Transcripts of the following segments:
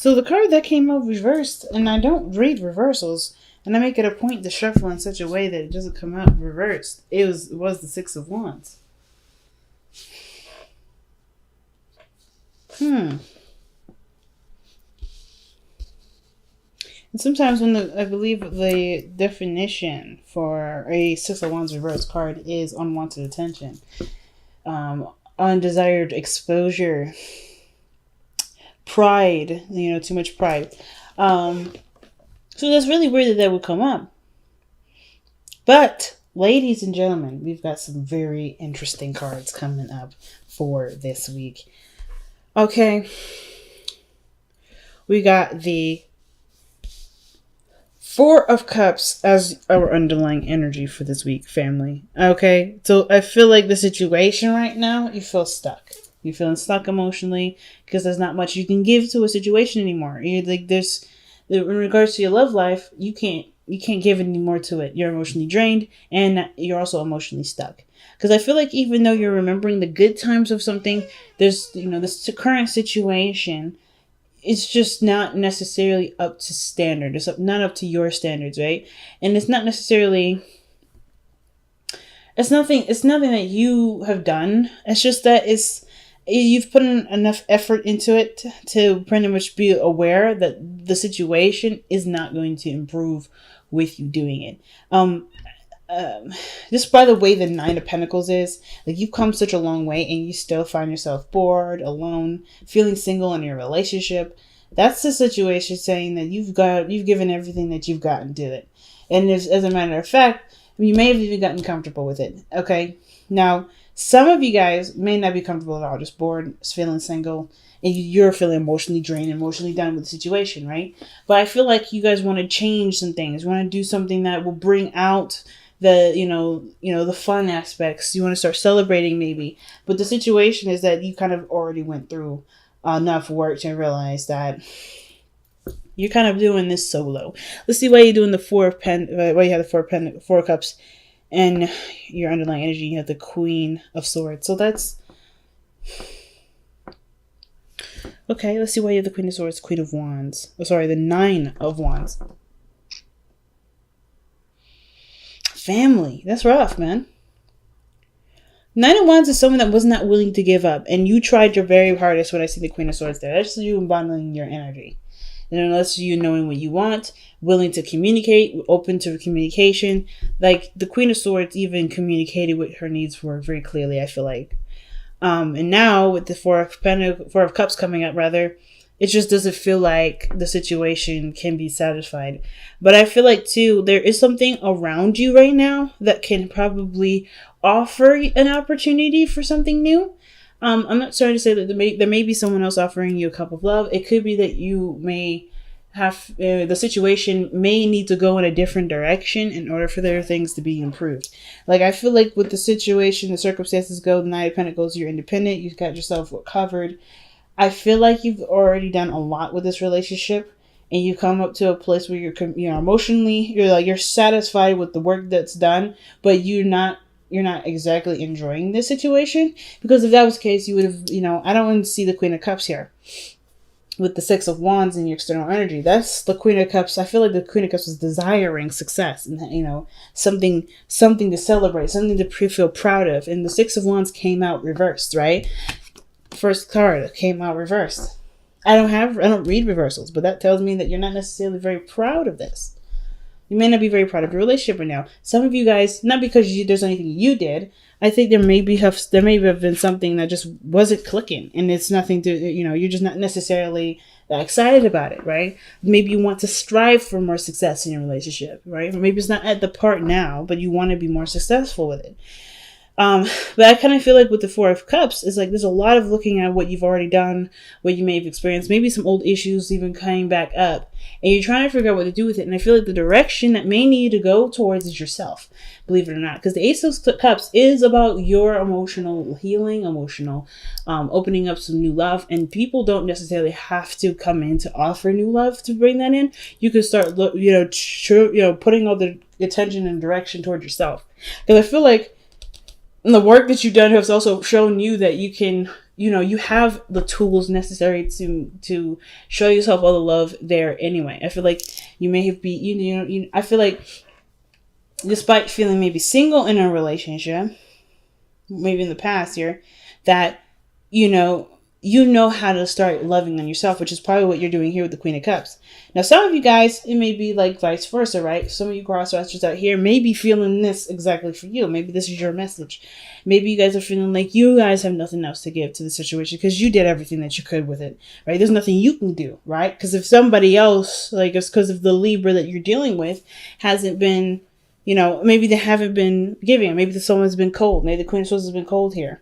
So the card that came out reversed, and I don't read reversals, and I make it a point to shuffle in such a way that it doesn't come out reversed. It was the Six of Wands. And sometimes I believe the definition for a Six of Wands reverse card is unwanted attention, undesired exposure, pride, too much pride. So that's really weird that would come up. But, ladies and gentlemen, we've got some very interesting cards coming up for this week. Okay. We got the Four of Cups as our underlying energy for this week, family. Okay? So I feel like the situation right now, you feel stuck. You're feeling stuck emotionally because there's not much you can give to a situation anymore. In regards to your love life, you can't give any more to it. You're emotionally drained and you're also emotionally stuck. Because I feel like even though you're remembering the good times of something, there's, this current situation, it's just not necessarily up to standard. It's not up to your standards, right? And it's not necessarily, it's nothing that you have done. It's just that you've put in enough effort into it to pretty much be aware that the situation is not going to improve with you doing it. Just by the way the Nine of Pentacles is, like, you've come such a long way and you still find yourself bored, alone, feeling single in your relationship. That's the situation saying that you've given everything that you've got into it. And as a matter of fact, you may have even gotten comfortable with it. Okay. Now, some of you guys may not be comfortable at all, just bored, feeling single, and you're feeling emotionally drained, emotionally done with the situation, right? But I feel like you guys want to change some things. You want to do something that will bring out the, the fun aspects. You want to start celebrating maybe. But the situation is that you kind of already went through enough work to realize that you're kind of doing this solo. Let's see why you're doing the Four of Cups. And your underlying energy, you have the Queen of Swords. So that's... Okay, let's see why you have the Queen of Swords, Queen of Wands. Oh, sorry, the Nine of Wands. Family. That's rough, man. Nine of Wands is someone that was not willing to give up. And you tried your very hardest when I see the Queen of Swords there. That's you embodying your energy. And unless you knowing what you want, willing to communicate, open to communication. Like the Queen of Swords even communicated what her needs were very clearly, I feel like. And now with the Four of Cups coming up, rather, it just doesn't feel like the situation can be satisfied. But I feel like too, there is something around you right now that can probably offer an opportunity for something new. I'm not trying to say that there may be someone else offering you a cup of love. It could be that you may have the situation may need to go in a different direction in order for their things to be improved. Like I feel like with the situation, the circumstances go, the Nine of Pentacles, you're independent, you've got yourself covered. I feel like you've already done a lot with this relationship, and you come up to a place where you're emotionally, you're satisfied with the work that's done, but you're not exactly enjoying this situation. Because if that was the case, you would have, I don't want to see the Queen of Cups here with the Six of Wands in your external energy. That's the Queen of Cups. I feel like the Queen of Cups is desiring success and, something to celebrate, something to feel proud of. And the Six of Wands came out reversed, right? First card came out reversed. I don't read reversals, but that tells me that you're not necessarily very proud of this. You may not be very proud of your relationship right now. Some of you guys, not because there's anything you did, I think there may have been something that just wasn't clicking, and it's nothing to, you're just not necessarily excited about it, right? Maybe you want to strive for more success in your relationship, right? Or maybe it's not at the part now, but you want to be more successful with it. But I kind of feel like with the Four of Cups, it's like there's a lot of looking at what you've already done, what you may have experienced, maybe some old issues even coming back up, and you're trying to figure out what to do with it. And I feel like the direction that may need to go towards is yourself, believe it or not, because the Ace of Cups is about your emotional healing, emotional opening up some new love, and people don't necessarily have to come in to offer new love to bring that in. You can start, putting all the attention and direction toward yourself, because I feel like the work that you've done has also shown you that you can you have the tools necessary to show yourself all the love there anyway. I feel like you may have I feel like despite feeling maybe single in a relationship, maybe in the past year, that you know how to start loving on yourself, which is probably what you're doing here with the Queen of Cups. Now, some of you guys, it may be like vice versa, right? Some of you crosswatchers out here may be feeling this exactly for you. Maybe this is your message. Maybe you guys are feeling like you guys have nothing else to give to the situation because you did everything that you could with it, right? There's nothing you can do, right? Because if somebody else, like it's because of the Libra that you're dealing with, hasn't been, maybe they haven't been giving. Maybe someone's been cold. Maybe the Queen of Swords has been cold here.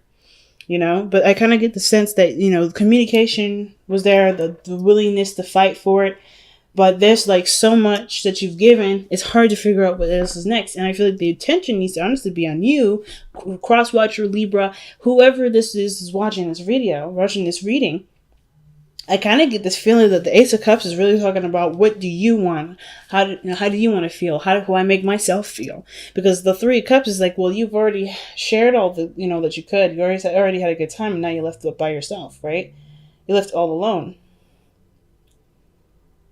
But I kind of get the sense that, communication was there, the willingness to fight for it. But there's like so much that you've given, it's hard to figure out what else is next. And I feel like the attention needs to honestly be on you, cross-watcher, Libra, whoever this is watching this video, watching this reading. I kind of get this feeling that the Ace of Cups is really talking about what do you want? How do you want to feel? How do I make myself feel? Because the Three of Cups is like, well, you've already shared all the, that you could. You already had a good time, and now you're left by yourself, right? You're left all alone,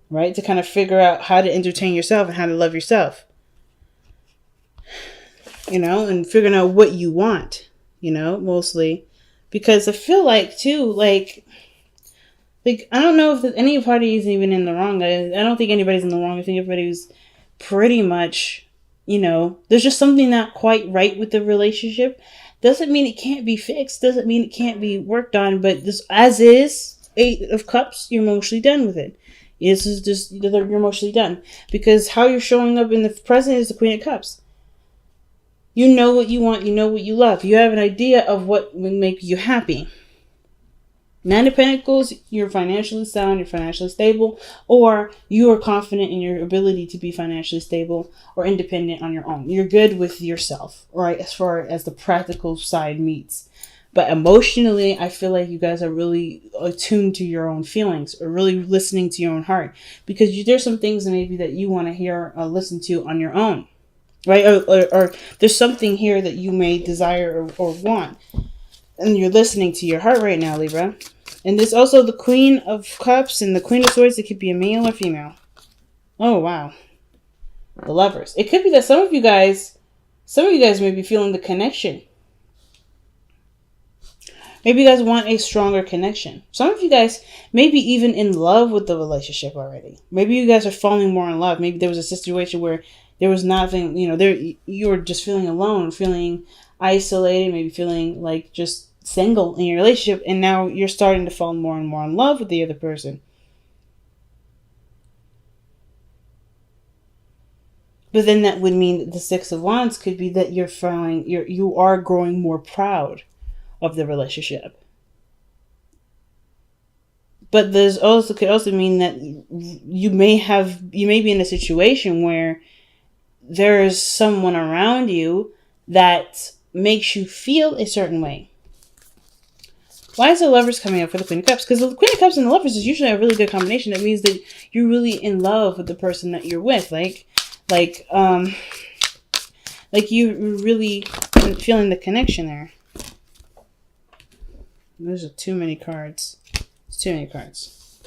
right? To kind of figure out how to entertain yourself and how to love yourself, and figuring out what you want, mostly. Because I feel like, too, like, I don't know if any party is even in the wrong. I don't think anybody's in the wrong. I think everybody's pretty much, there's just something not quite right with the relationship. Doesn't mean it can't be fixed. Doesn't mean it can't be worked on. But this, as is, Eight of Cups, you're mostly done with it. This is just, you're mostly done. Because how you're showing up in the present is the Queen of Cups. You know what you want. You know what you love. You have an idea of what would make you happy. Nine of Pentacles, you're financially sound, you're financially stable, or you are confident in your ability to be financially stable or independent on your own. You're good with yourself, right? As far as the practical side meets. But emotionally, I feel like you guys are really attuned to your own feelings or really listening to your own heart. Because there's some things maybe that you want to hear or listen to on your own, right? Or there's something here that you may desire or want. And you're listening to your heart right now, Libra. And there's also the Queen of Cups and the Queen of Swords. It could be a male or female. Oh, wow. The Lovers. It could be that some of you guys may be feeling the connection. Maybe you guys want a stronger connection. Some of you guys may be even in love with the relationship already. Maybe you guys are falling more in love. Maybe there was a situation where there was nothing, you were just feeling alone, feeling isolated, maybe feeling like just single in your relationship, and now you're starting to fall more and more in love with the other person. But then that would mean that the Six of Wands could be that you are growing more proud of the relationship. But could also mean that you may be in a situation where there is someone around you that makes you feel a certain way. Why is the Lovers coming up for the Queen of Cups? Because the Queen of Cups and the Lovers is usually a really good combination. That means that you're really in love with the person that you're with. Like you're really feeling the connection there. Those are too many cards. It's too many cards.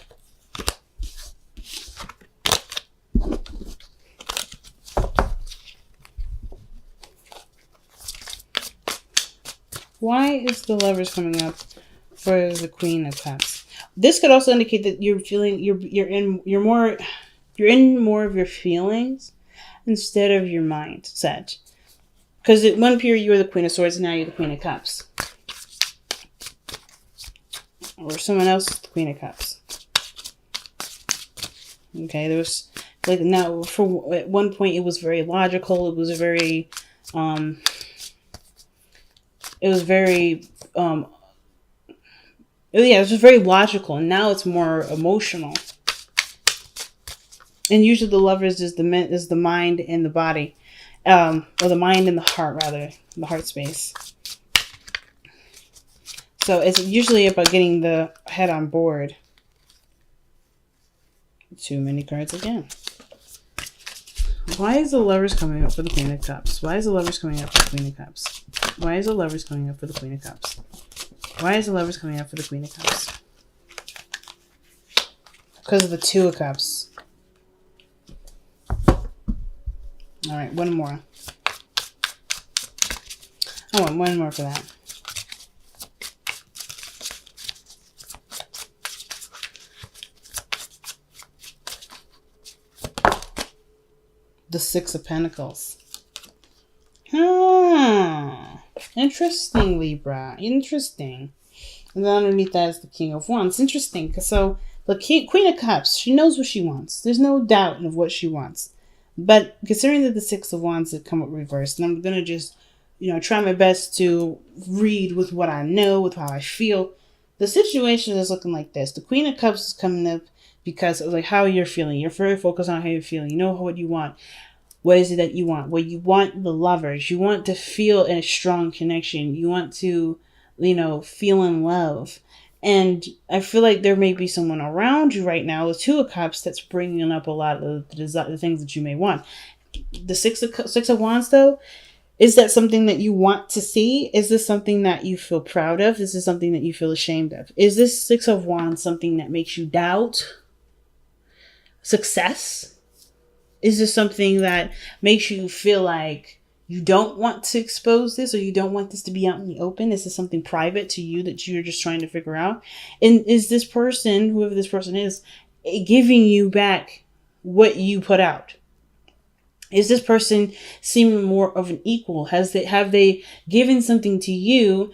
Why is the Lovers coming up for the Queen of Cups? This could also indicate that you're feeling you're in more of your feelings instead of your mindset. Because at one period you were the Queen of Swords, and now you're the Queen of Cups, or someone else is the Queen of Cups. Okay, there was at one point it was very logical. It was very it was just very logical, and now it's more emotional. And usually the Lovers is the mind and the body, or the mind and the heart, rather, the heart space. So it's usually about getting the head on board. Too many cards again. Why is the Lovers coming up for the Queen of Cups? Why is the Lovers coming up for the Queen of Cups? Why is the Lovers coming up for the Queen of Cups? Why is the Lovers coming up for the Queen of Cups? Because of the Two of Cups. All right, one more. I want one more for that. The Six of Pentacles. Interesting, Libra. Interesting. And then underneath that is the King of Wands. Interesting. So the Queen of Cups, she knows what she wants. There's no doubt of what she wants. But considering that the Six of Wands have come up reversed, and I'm going to just, try my best to read with what I know, with how I feel. The situation is looking like this. The Queen of Cups is coming up because of like how you're feeling. You're very focused on how you're feeling. You know what you want. What is it that you want? Well, you want the Lovers. You want to feel a strong connection. You want to, feel in love. And I feel like there may be someone around you right now, the Two of Cups, that's bringing up a lot of the things that you may want. The Six of Wands, though, is that something that you want to see? Is this something that you feel proud of? Is this something that you feel ashamed of? Is this Six of Wands something that makes you doubt success? Is this something that makes you feel like you don't want to expose this, or you don't want this to be out in the open? Is this something private to you that you're just trying to figure out? And is this person, whoever this person is, giving you back what you put out? Is this person seeming more of an equal? Have they given something to you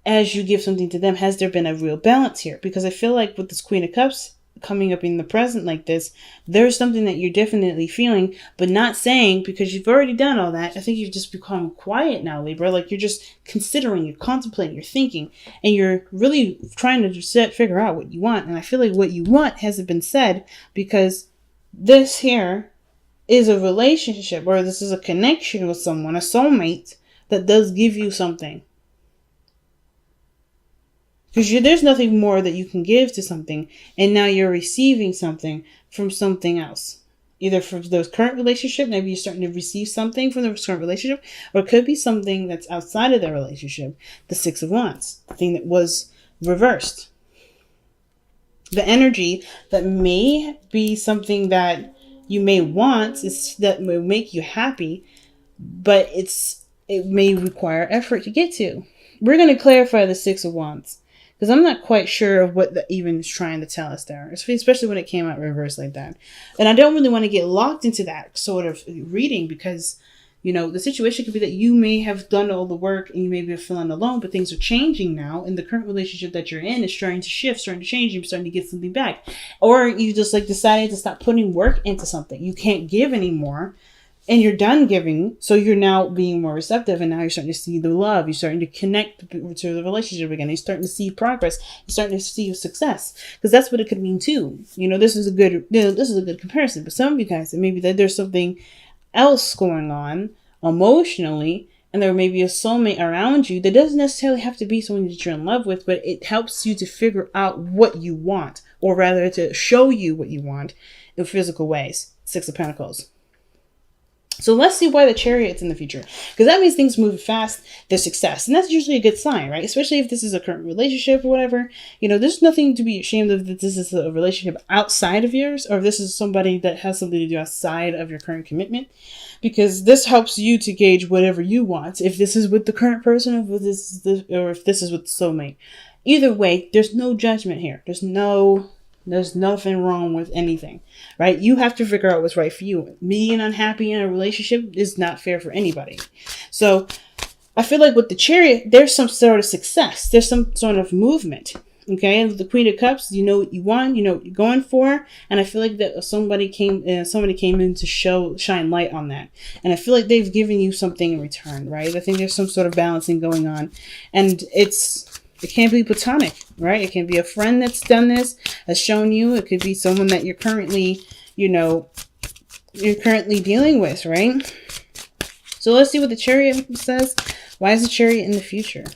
as you give something to them? Has there been a real balance here? Because I feel like with this Queen of Cups coming up in the present like this, there's something that you're definitely feeling, but not saying, because you've already done all that. I think you've just become quiet now, Libra. Like you're just considering, you're contemplating, you're thinking, and you're really trying to figure out what you want. And I feel like what you want hasn't been said, because this here is a relationship, or this is a connection with someone, a soulmate, that does give you something. Because there's nothing more that you can give to something, and now you're receiving something from something else. Either from the current relationship, maybe you're starting to receive something from the current relationship, or it could be something that's outside of the relationship. The Six of Wands, the thing that was reversed. The energy that may be something that you may want, is that will make you happy, but it may require effort to get to. We're going to clarify the Six of Wands, because I'm not quite sure of what the even is trying to tell us there, especially when it came out reversed like that. And I don't really want to get locked into that sort of reading, because, the situation could be that you may have done all the work and you may be feeling alone, but things are changing now, and the current relationship that you're in is starting to shift, starting to change, you're starting to get something back. Or you just decided to stop putting work into something. You can't give anymore, and you're done giving, so you're now being more receptive, and now you're starting to see the love. You're starting to connect to the relationship again. You're starting to see progress. You're starting to see success, because that's what it could mean too. This is a good comparison. But some of you guys, it may be that there's something else going on emotionally, and there may be a soulmate around you that doesn't necessarily have to be someone that you're in love with, but it helps you to figure out what you want, or rather to show you what you want in physical ways. Six of Pentacles. So let's see why the Chariot's in the future, because that means things move fast, there's success, and that's usually a good sign, right? Especially if this is a current relationship or whatever. There's nothing to be ashamed of that this is a relationship outside of yours, or if this is somebody that has something to do outside of your current commitment, because this helps you to gauge whatever you want. If this is with the current person, or if this is with the soulmate. Either way, there's no judgment here. There's nothing wrong with anything, right? You have to figure out what's right for you. Being unhappy in a relationship is not fair for anybody. So I feel like with the Chariot, there's some sort of success. There's some sort of movement. Okay. And with the Queen of Cups, you know what you want, you know what you're going for. And I feel like that somebody came in to shine light on that. And I feel like they've given you something in return, right? I think there's some sort of balancing going on, and it can't be platonic, right? It can be a friend that's done this, has shown you. It could be someone that you're currently dealing with, right? So let's see what the Chariot says. Why is the Chariot in the future?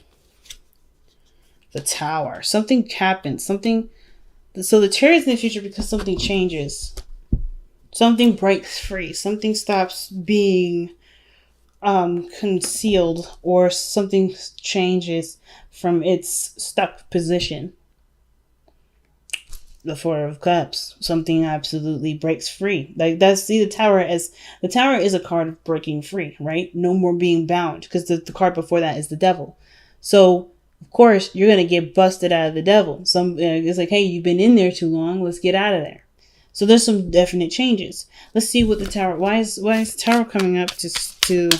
The Tower. Something happens. So the Chariot's in the future because something changes. Something breaks free. Something stops being concealed, or something changes from its stuck position. The Four of Cups, something absolutely breaks free. Like, that's, see, the Tower is a card of breaking free, right? No more being bound, because the card before that is the Devil. So of course you're gonna get busted out of the Devil. It's like, hey, you've been in there too long, let's get out of there. So there's some definite changes. Let's see what the Tower. Why is the Tower coming up to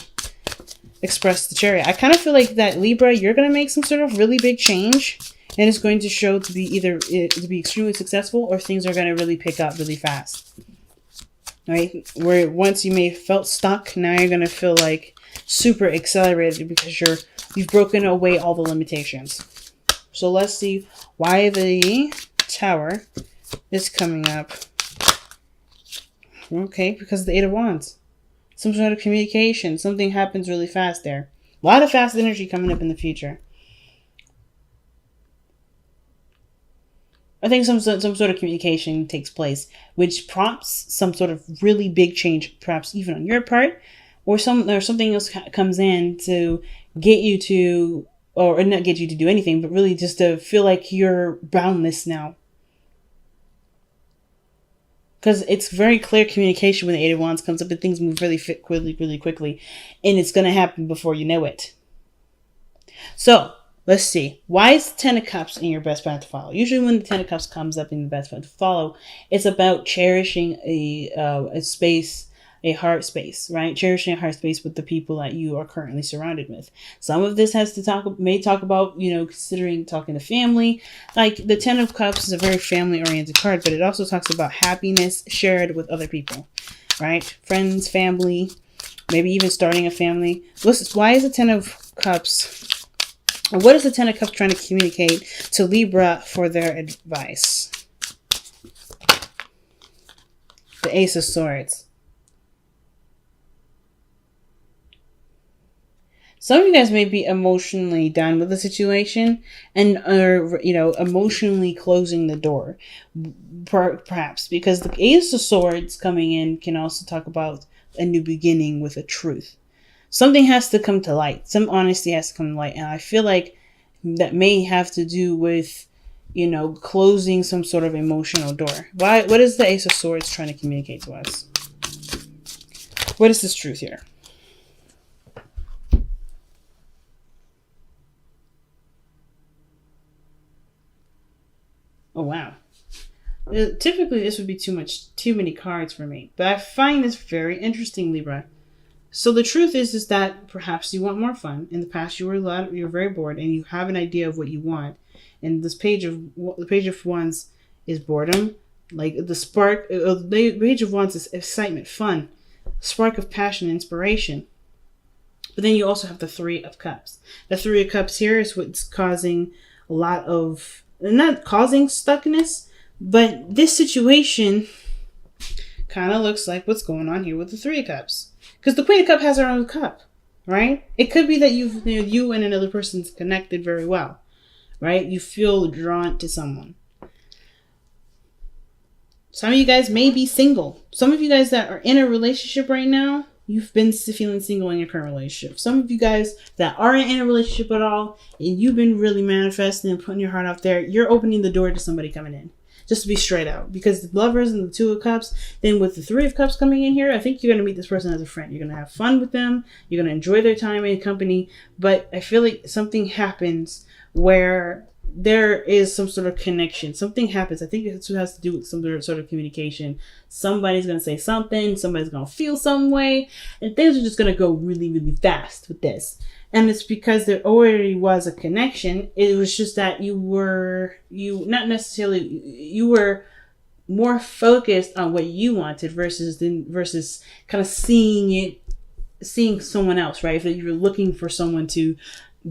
express the Chariot? I kind of feel like that, Libra, you're gonna make some sort of really big change, and it's going to show to be either to be extremely successful, or things are going to really pick up really fast. Right? Where once you may have felt stuck, now you're going to feel like super accelerated, because you've broken away all the limitations. So let's see why the Tower is coming up. Okay, because of the Eight of Wands. Some sort of communication. Something happens really fast there. A lot of fast energy coming up in the future. I think some sort of communication takes place, which prompts some sort of really big change, perhaps even on your part, or something else comes in to get you to, or not get you to do anything, but really just to feel like you're boundless now. Because it's very clear communication when the Eight of Wands comes up, and things move really quickly, and it's going to happen before you know it. So let's see. Why is the Ten of Cups in your best path to follow? Usually when the Ten of Cups comes up in the best path to follow, it's about cherishing a space, a heart space, right? Cherishing a heart space with the people that you are currently surrounded with. Some of this may talk about, considering talking to family. Like, the Ten of Cups is a very family-oriented card, but it also talks about happiness shared with other people, right? Friends, family, maybe even starting a family. Why is the Ten of Cups... What is the Ten of Cups trying to communicate to Libra for their advice? The Ace of Swords. Some of you guys may be emotionally done with the situation and are, emotionally closing the door. Perhaps because the Ace of Swords coming in can also talk about a new beginning with a truth. Something has to come to light. Some honesty has to come to light. And I feel like that may have to do with, closing some sort of emotional door. What is the Ace of Swords trying to communicate to us? What is this truth here? Oh, wow. Typically, this would be too many cards for me. But I find this very interesting, Libra. So the truth is that perhaps you want more fun. In the past, you were very bored, and you have an idea of what you want. And the Page of Wands is boredom. Like, the Page of Wands is excitement, fun, spark of passion, inspiration. But then you also have the Three of Cups. The Three of Cups here is what's causing a lot of, not causing stuckness, but this situation kind of looks like what's going on here with the Three of Cups. Because the Queen of Cups has her own cup, right? It could be that you and another person's connected very well, right? You feel drawn to someone. Some of you guys may be single. Some of you guys that are in a relationship right now, you've been feeling single in your current relationship. Some of you guys that aren't in a relationship at all, and you've been really manifesting and putting your heart out there, you're opening the door to somebody coming in. Just to be straight out. Because the Lovers and the Two of Cups, then with the Three of Cups coming in here, I think you're going to meet this person as a friend. You're going to have fun with them. You're going to enjoy their time and company. But I feel like something happens where there is some sort of connection. Something happens. I think it has to do with some sort of communication. Somebody's going to say something. Somebody's going to feel some way. And things are just going to go really, really fast with this. And it's because there already was a connection. It was just that you were more focused on what you wanted versus kind of seeing someone else, right? If you're looking for someone to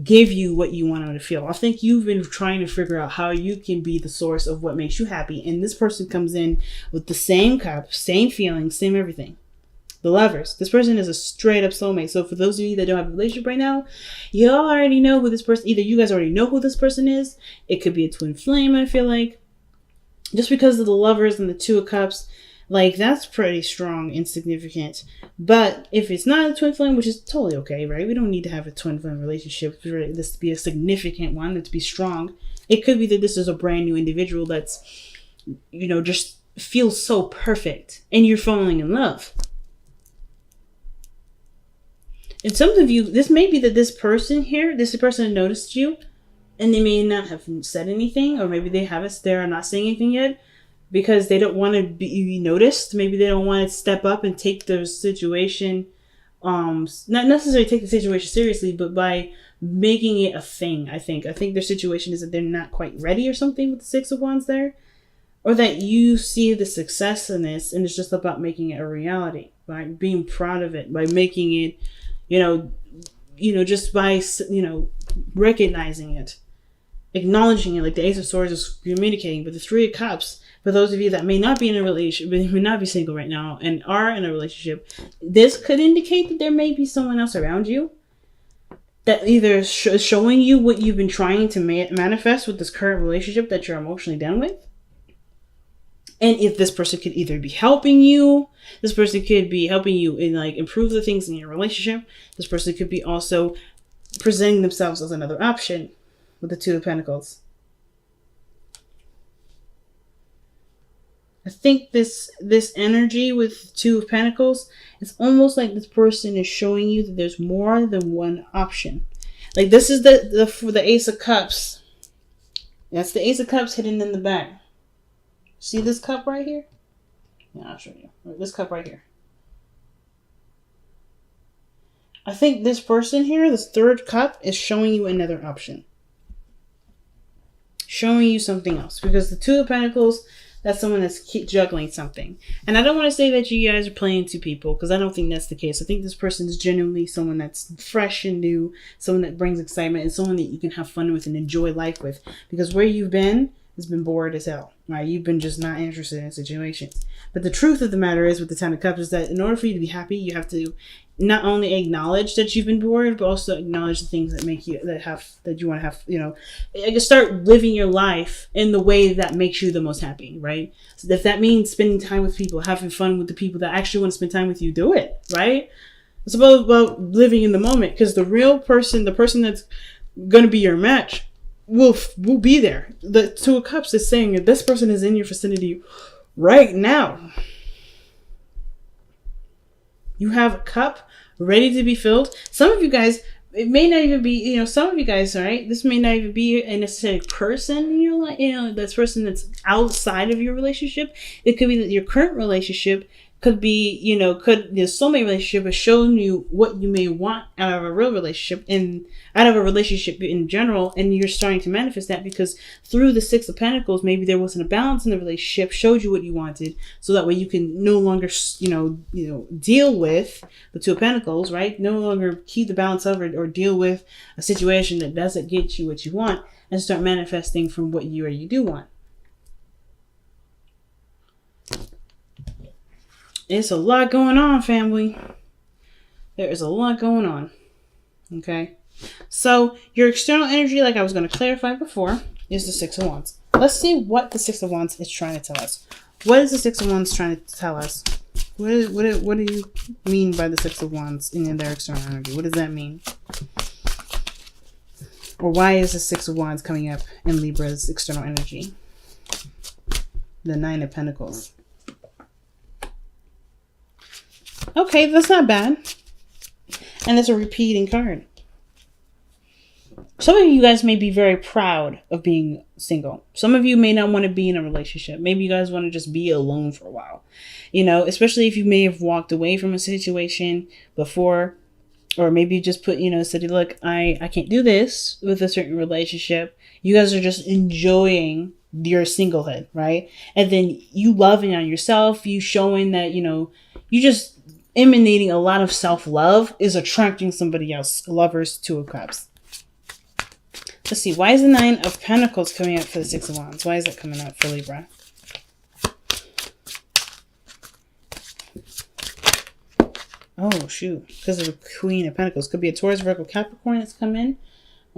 give you what you want them to feel. I think you've been trying to figure out how you can be the source of what makes you happy. And this person comes in with the same cup, same feelings, same everything. The Lovers. This person is a straight up soulmate. So for those of you that don't have a relationship right now, you all already know who this person, either you guys already know who this person is. It could be a twin flame, I feel like. Just because of the Lovers and the Two of Cups, Like, that's pretty strong and significant. But if it's not a twin flame, which is totally okay, right? We don't need to have a twin flame relationship for this to be a significant one and to be strong. It could be that this is a brand new individual that's, just feels so perfect and you're falling in love. And some of you, this may be that this person noticed you and they may not have said anything, or maybe they're not saying anything yet because they don't want to be noticed. Maybe they don't want to step up and take the situation, not necessarily take the situation seriously, but by making it a thing. I think their situation is that they're not quite ready or something with the Six of Wands there, or that you see the success in this and it's just about making it a reality, by being proud of it, by making it, just by, recognizing it, acknowledging it, like the Ace of Swords is communicating. But the Three of Cups, for those of you that may not be in a relationship, may not be single right now and are in a relationship, this could indicate that there may be someone else around you that either showing you what you've been trying to manifest with this current relationship that you're emotionally done with. And if this person could either be helping you, this person could be helping you in improve the things in your relationship. This person could be also presenting themselves as another option with the Two of Pentacles. I think this energy with Two of Pentacles, it's almost like this person is showing you that there's more than one option. Like, this is the Ace of Cups. That's the Ace of Cups hidden in the back. See this cup right here? Yeah, I'll show you. This cup right here. I think this person here, this third cup, is showing you another option. Showing you something else. Because the Two of Pentacles, that's someone that's keep juggling something. And I don't want to say that you guys are playing two people, because I don't think that's the case. I think this person is genuinely someone that's fresh and new, someone that brings excitement, and someone that you can have fun with and enjoy life with. Because where you've been has been bored as hell, right? You've been just not interested in situations. But the truth of the matter is, with the Ten of Cups, is that in order for you to be happy, you have to not only acknowledge that you've been bored, but also acknowledge the things that make you, that you want to have, start living your life in the way that makes you the most happy, right? So if that means spending time with people, having fun with the people that actually want to spend time with you, do it, right? It's about living in the moment, because the real person, the person that's going to be your match, will be there. The Two of Cups is saying that this person is in your vicinity right now. You have a cup ready to be filled. Some of you guys, it may not even be, some of you guys, all right, this may not even be a necessary person in your life, this person that's outside of your relationship. It could be that your current relationship could be, the soulmate relationship has shown you what you may want out of a real relationship and out of a relationship in general. And you're starting to manifest that because through the Six of Pentacles, maybe there wasn't a balance in the relationship, showed you what you wanted. So that way you can no longer, deal with the Two of Pentacles, right? No longer keep the balance of it or deal with a situation that doesn't get you what you want, and start manifesting from what you do want. It's a lot going on, family. There is a lot going on. Okay. So your external energy, like I was going to clarify before, is the Six of Wands. Let's see what the Six of Wands is trying to tell us. What is the Six of Wands trying to tell us? What do you mean by the Six of Wands in their external energy? What does that mean? Or why is the Six of Wands coming up in Libra's external energy? The Nine of Pentacles. Okay, that's not bad. And it's a repeating card. Some of you guys may be very proud of being single. Some of you may not want to be in a relationship. Maybe you guys want to just be alone for a while. Especially if you may have walked away from a situation before. Or maybe you just put, said, look, I can't do this with a certain relationship. You guys are just enjoying your singlehood, right? And then you loving on yourself, you showing that, you just emanating a lot of self-love is attracting somebody else. Lovers, Two of Cups. Let's see. Why is the Nine of Pentacles coming up for the Six of Wands? Why is that coming up for Libra? Oh, shoot. Because of the Queen of Pentacles. Could be a Taurus, Virgo, Capricorn that's come in.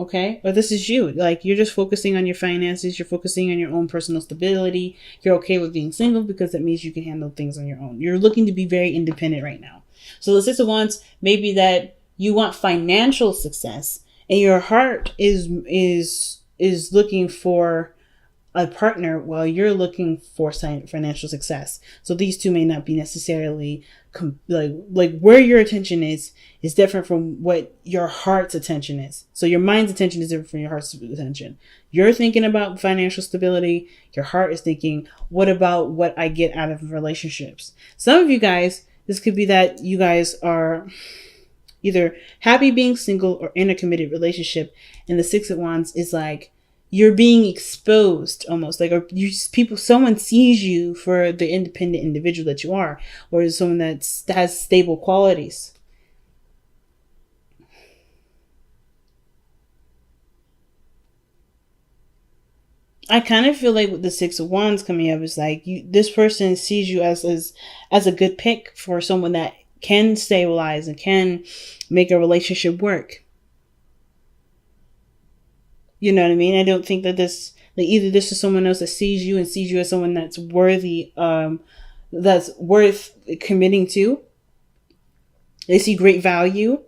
Okay? Or this is you. Like, you're just focusing on your finances. You're focusing on your own personal stability. You're okay with being single because that means you can handle things on your own. You're looking to be very independent right now. So the Six of Wands may be that you want financial success and your heart is looking for a partner while you're looking for financial success. So these two may not be necessarily like where your attention is different from what your heart's attention is. So your mind's attention is different from your heart's attention. You're thinking about financial stability. Your heart is thinking, what about what I get out of relationships? Some of you guys, this could be that you guys are either happy being single or in a committed relationship. And the Six of Wands is like, you're being exposed almost, like, or someone sees you for the independent individual that you are, or someone that has stable qualities. I kind of feel like with the Six of Wands coming up is like this person sees you as a good pick for someone that can stabilize and can make a relationship work. You know what I mean? I don't think that this, like, either this is someone else that sees you and sees you as someone that's worthy, that's worth committing to. They see great value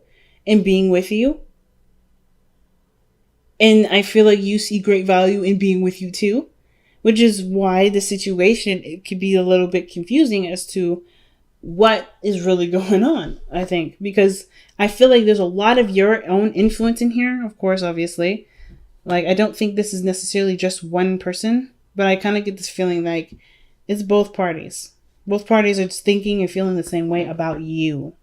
in being with you. And I feel like you see great value in being with you too, which is why the situation, it could be a little bit confusing as to what is really going on, I think, because I feel like there's a lot of your own influence in here, of course, obviously. Like, I don't think this is necessarily just one person, but I kind of get this feeling like it's both parties. Both parties are just thinking and feeling the same way about you.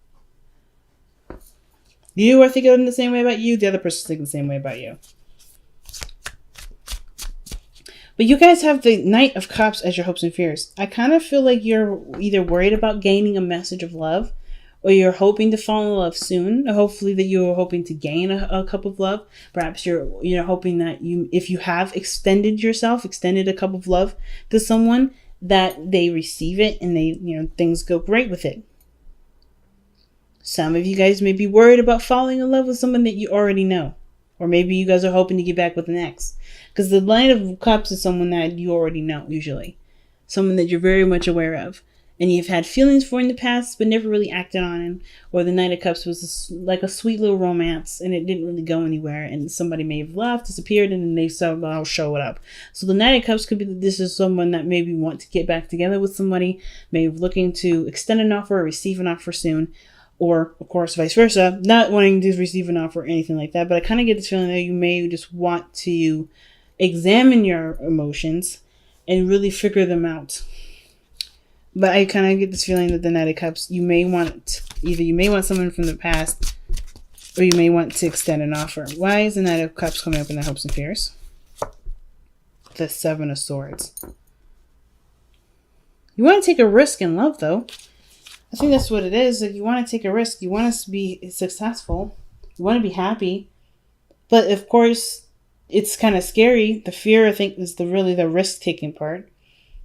You are thinking the same way about you. The other person's thinking the same way about you. But you guys have the Knight of Cups as your hopes and fears. I kind of feel like you're either worried about gaining a message of love, or you're hoping to fall in love soon. Hopefully that you're hoping to gain a cup of love. Perhaps you're hoping that if you have extended a cup of love to someone, that they receive it and they, things go great with it. Some of you guys may be worried about falling in love with someone that you already know. Or maybe you guys are hoping to get back with an ex. Because the Knight of Cups is someone that you already know, usually. Someone that you're very much aware of. And you've had feelings for in the past, but never really acted on it. Or the Knight of Cups was like a sweet little romance, and it didn't really go anywhere. And somebody may have left, disappeared, and then they said, "I'll show it up." So the Knight of Cups could be that this is someone that maybe want to get back together with somebody, maybe looking to extend an offer or receive an offer soon. Or, of course, vice versa, not wanting to receive an offer or anything like that. But I kind of get this feeling that you may just want to examine your emotions and really figure them out. But I kind of get this feeling that the Knight of Cups, you may want someone from the past, or you may want to extend an offer. Why is the Knight of Cups coming up in the hopes and fears? The Seven of Swords. You want to take a risk in love, though. I think that's what it is. Like, you want to take a risk. You want to be successful. You want to be happy. But, of course, it's kind of scary. The fear, I think, is really the risk-taking part.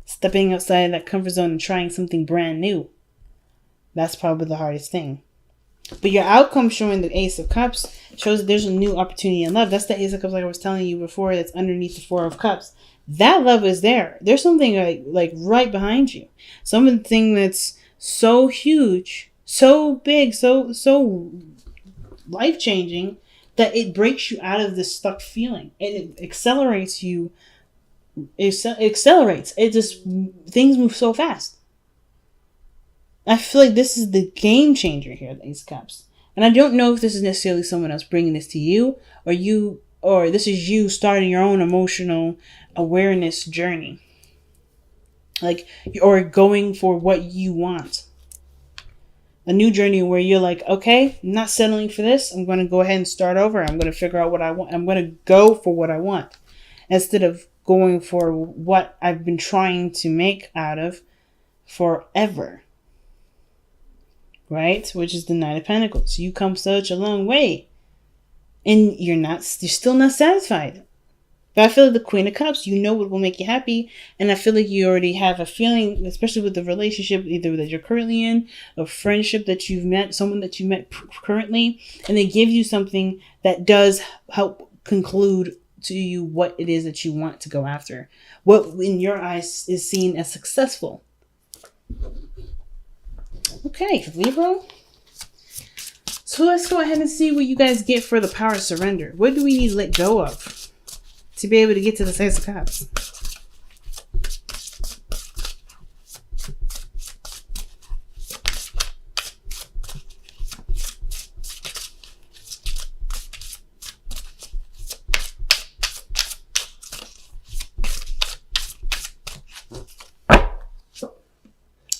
Stepping outside that comfort zone and trying something brand new. That's probably the hardest thing. But your outcome showing the Ace of Cups shows that there's a new opportunity in love. That's the Ace of Cups, like I was telling you before, that's underneath the Four of Cups. That love is there. There's something like right behind you. Something that's so huge, so big, so life-changing that it breaks you out of this stuck feeling. And it accelerates you. It accelerates. It just, things move so fast. I feel like this is the game changer here, the Ace of Cups. And I don't know if this is necessarily someone else bringing this to you, or this is you starting your own emotional awareness journey. Like, or going for what you want. A new journey where you're like, okay, I'm not settling for this. I'm going to go ahead and start over. I'm going to figure out what I want. I'm going to go for what I want. Instead of going for what I've been trying to make out of forever. Right? Which is the Knight of Pentacles. You come such a long way. And you're still not satisfied. But I feel like the Queen of Cups, you know what will make you happy. And I feel like you already have a feeling, especially with the relationship either that you're currently in, a friendship that you've met, someone that you met currently, and they give you something that does help conclude to you what it is that you want to go after. What in your eyes is seen as successful. Okay, Libra. So let's go ahead and see what you guys get for the power of surrender. What do we need to let go of to be able to get to the Six of Cups?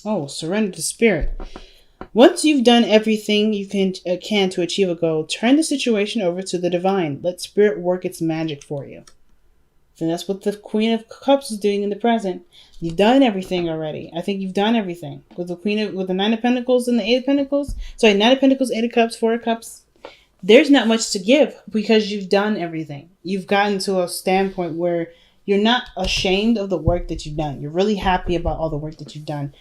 Oh, surrender to spirit. Once you've done everything you can to achieve a goal, turn the situation over to the divine. Let spirit work its magic for you. And that's what the Queen of Cups is doing in the present. You've done everything already. I think you've done everything. With the Nine of Pentacles and the Eight of Pentacles. Sorry, Nine of Pentacles, Eight of Cups, Four of Cups. There's not much to give because you've done everything. You've gotten to a standpoint where you're not ashamed of the work that you've done. You're really happy about all the work that you've done.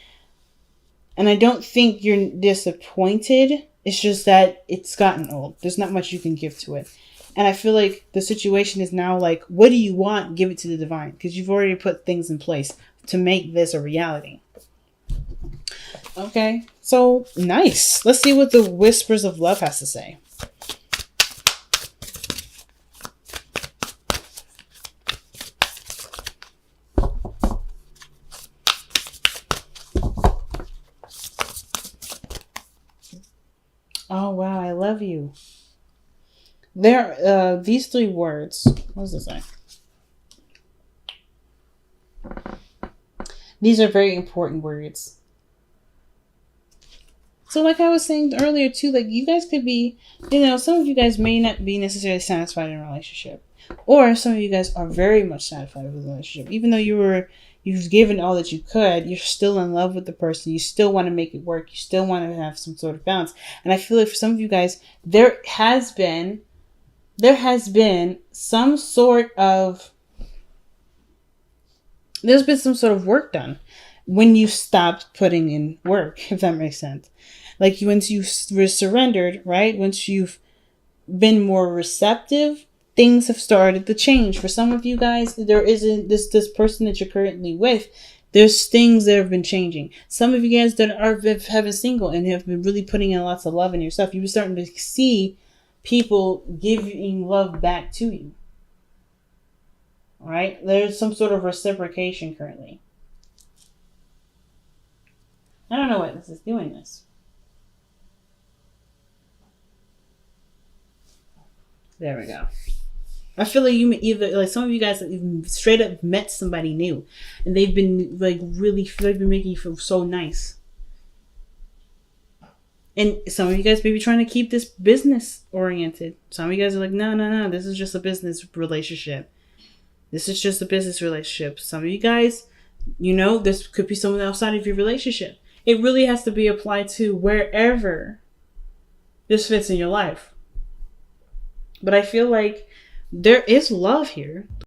And I don't think you're disappointed. It's just that it's gotten old. There's not much you can give to it. And I feel like the situation is now like, what do you want? Give it to the divine. Because you've already put things in place to make this a reality. Okay. So, nice. Let's see what the Whispers of Love has to say. Oh, wow. I love you. There, these three words. What does this say? These are very important words. So like I was saying earlier too, like you guys could be, some of you guys may not be necessarily satisfied in a relationship. Or some of you guys are very much satisfied with a relationship. Even though you've given all that you could, you're still in love with the person. You still want to make it work. You still want to have some sort of balance. And I feel like for some of you guys, there has been some sort of work done when you stopped putting in work, if that makes sense. Like once you were surrendered, right? Once you've been more receptive, things have started to change. For some of you guys, there isn't this person that you're currently with. There's things that have been changing. Some of you guys that have been single and have been really putting in lots of love in yourself, you're starting to see people giving love back to you. All right? There's some sort of reciprocation currently. I don't know what this is doing this. There we go. I feel like you either, like some of you guys have straight up met somebody new and they've been like they've been making you feel so nice. And some of you guys may be trying to keep this business oriented. Some of you guys are like, no, this is just a business relationship. This is just a business relationship. Some of you guys, this could be someone outside of your relationship. It really has to be applied to wherever this fits in your life. But I feel like there is love here.